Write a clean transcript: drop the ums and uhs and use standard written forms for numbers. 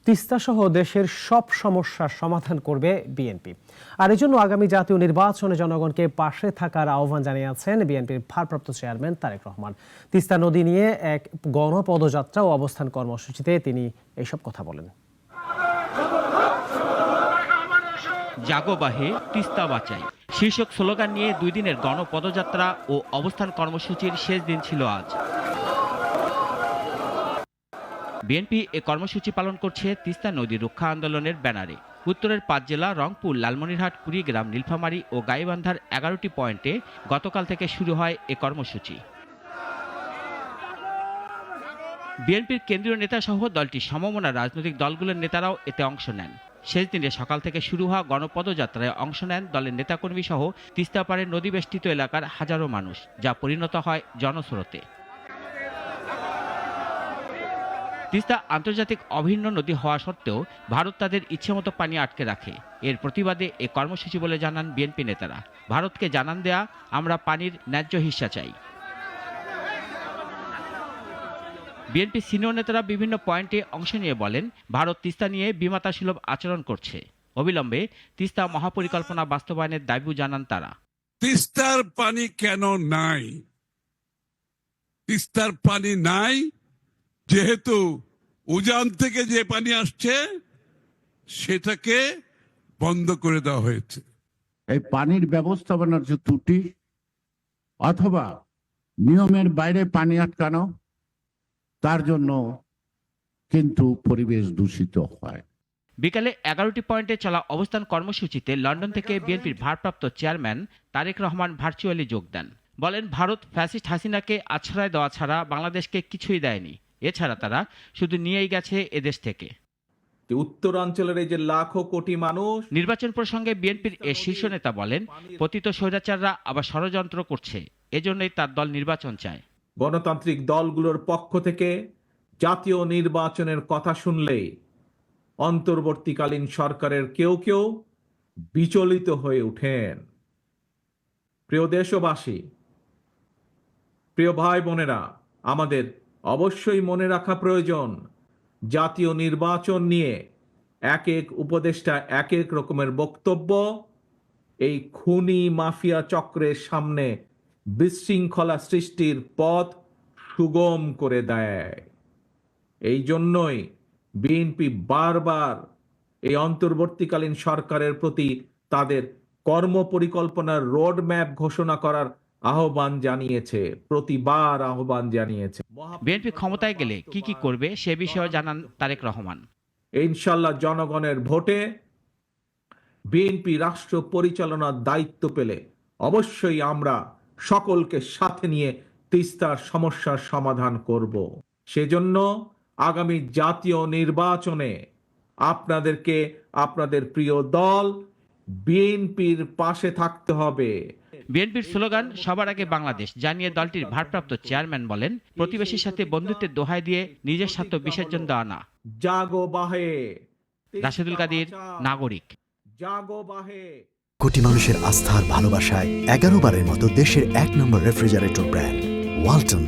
তিস্তাসহ দেশের সব সমস্যার সমাধান করবে বিএনপি। আর এজন্য আগামী জাতীয় নির্বাচনে জনগণকে পাশে থাকার আহ্বান জানিয়েছেন বিএনপির ভারপ্রাপ্ত চেয়ারম্যান তারেক রহমান। তিস্তা নদী নিয়ে এক গণপদযাত্রা ও অবস্থান কর্মসূচিতে তিনি এইসব কথা বলেন। জাগো বাহে তিস্তা বাঁচাই শীর্ষক স্লোগান নিয়ে 2 দিনের গণপদযাত্রা ও অবস্থান কর্মসূচির শেষ দিন ছিল আজ। বিএনপি এ কর্মসূচি পালন করছে তিস্তা নদী রক্ষা আন্দোলনের ব্যানারে। উত্তরের 5 জেলা রংপুর, লালমনিরহাট, কুড়িগ্রাম, নীলফামারী ও গাইবান্ধার 11টি পয়েন্টে গতকাল থেকে শুরু হয় এ কর্মসূচি। বিএনপির কেন্দ্রীয় নেতাসহ দলটির সমমনা রাজনৈতিক দলগুলোর নেতারাও এতে অংশ নেন। শেষ দিনে সকাল থেকে শুরু হওয়া গণপদযাত্রায় অংশ নেন দলের নেতাকর্মী সহ তিস্তা পাড়ের নদীবেষ্টিত এলাকার হাজারো মানুষ, যা পরিণত হয় জনস্রোতে। তিস্তা আন্তর্জাতিক অভিন্ন নদী হওয়া সত্ত্বেও ভারত তাদের ইচ্ছেমতো পানি আটকে রাখে। এর প্রতিবাদে এ কর্মসূচি বলে জানান বিএনপি নেতারা। ভারতকে জানান দেয়া, আমরা পানির ন্যায্য হিস্সা চাই। বিএনপি সিনিয়র নেতারা বিভিন্ন পয়েন্টে অংশ নিয়ে বলেন, ভারত তিস্তা নিয়ে বিমাতাসুলভ আচরণ করছে। অবিলম্বে তিস্তা মহাপরিকল্পনা বাস্তবায়নের দাবিও জানান তারা। তিস্তার পানি কেন নাই? তিস্তার পানি নাই যেহেতু উজান থেকে যে পানি আসছে সেটাকে বন্ধ করে দেওয়া হয়েছে। এই পানির ব্যবস্থাপনার যে ত্রুটি অথবা নিয়মের বাইরে পানি আটকানো, তার জন্য কিন্তু পরিবেশ দূষিত হয়। বিকালে 11টি পয়েন্টে চলা অবস্থান কর্মসূচিতে লন্ডন থেকে বিএনপির ভারপ্রাপ্ত চেয়ারম্যান তারেক রহমান ভার্চুয়ালি যোগ দেন। বলেন, ভারত ফ্যাসিস্ট হাসিনাকে আশ্রয় দেওয়া ছাড়া বাংলাদেশকে কিছুই দেয়নি। এছাড়া তারা শুধু নিয়েই গেছে এদেশ থেকে। উত্তরাঞ্চলের এই যে লাখো কোটি মানুষ। নির্বাচন প্রসঙ্গে বিএনপির এ শীর্ষ নেতা বলেন, পতিত স্বৈরাচাররা আবার ষড়যন্ত্র করছে, এজন্যই তার দল নির্বাচন চায়। গণতান্ত্রিক দলগুলোর পক্ষ থেকে জাতীয় নির্বাচনের কথা শুনলেই অন্তর্বর্তীকালীন সরকারের কেউ কেউ বিচলিত হয়ে ওঠেন। প্রিয় দেশবাসী, প্রিয় ভাই বোনেরা, আমাদের অবশ্যই মনে রাখা প্রয়োজন, জাতীয় নির্বাচন নিয়ে এক এক উপদেষ্টা এক এক রকমের বক্তব্য এই খুনি মাফিয়া চক্রের সামনে বিশৃঙ্খলা সৃষ্টির পথ সুগম করে দেয়। এই জন্যই বিএনপি বারবার এই অন্তর্বর্তীকালীন সরকারের প্রতি তাদের কর্মপরিকল্পনার রোড ম্যাপ ঘোষণা করার আহ্বান জানিয়েছে, প্রতিবার আহ্বান জানিয়েছে। বিএনপি ক্ষমতায় গেলে কি কি করবে সে বিষয়ে জানান তারেক রহমান। ইনশাল্লাহ জনগণের ভোটে বিএনপি রাষ্ট্র পরিচালনার দায়িত্ব পেলে অবশ্যই আমরা সকলকে সাথে নিয়ে তিস্তার সমস্যার সমাধান করব। সেজন্য আগামী জাতীয় নির্বাচনে আপনাদেরকে আপনাদের প্রিয় দল বিএনপির পাশে থাকতে হবে। বিএনপির স্লোগান সবার আগে বাংলাদেশ জানিয়ে দলটির ভারপ্রাপ্ত চেয়ারম্যান বলেন, প্রতিবেশীর সাথে বন্ধুত্বের দোহাই দিয়ে নিজের স্বার্থ বিসর্জন দেওয়া না। জাগো বাহে। রাশেদুল কাদির, নাগরিক। জাগো বাহে। কোটি মানুষের আস্থার ভালোবাসায় 11 বারের মতো দেশের 1 নম্বর রেফ্রিজারেটর ব্র্যান্ড ওয়ালটন।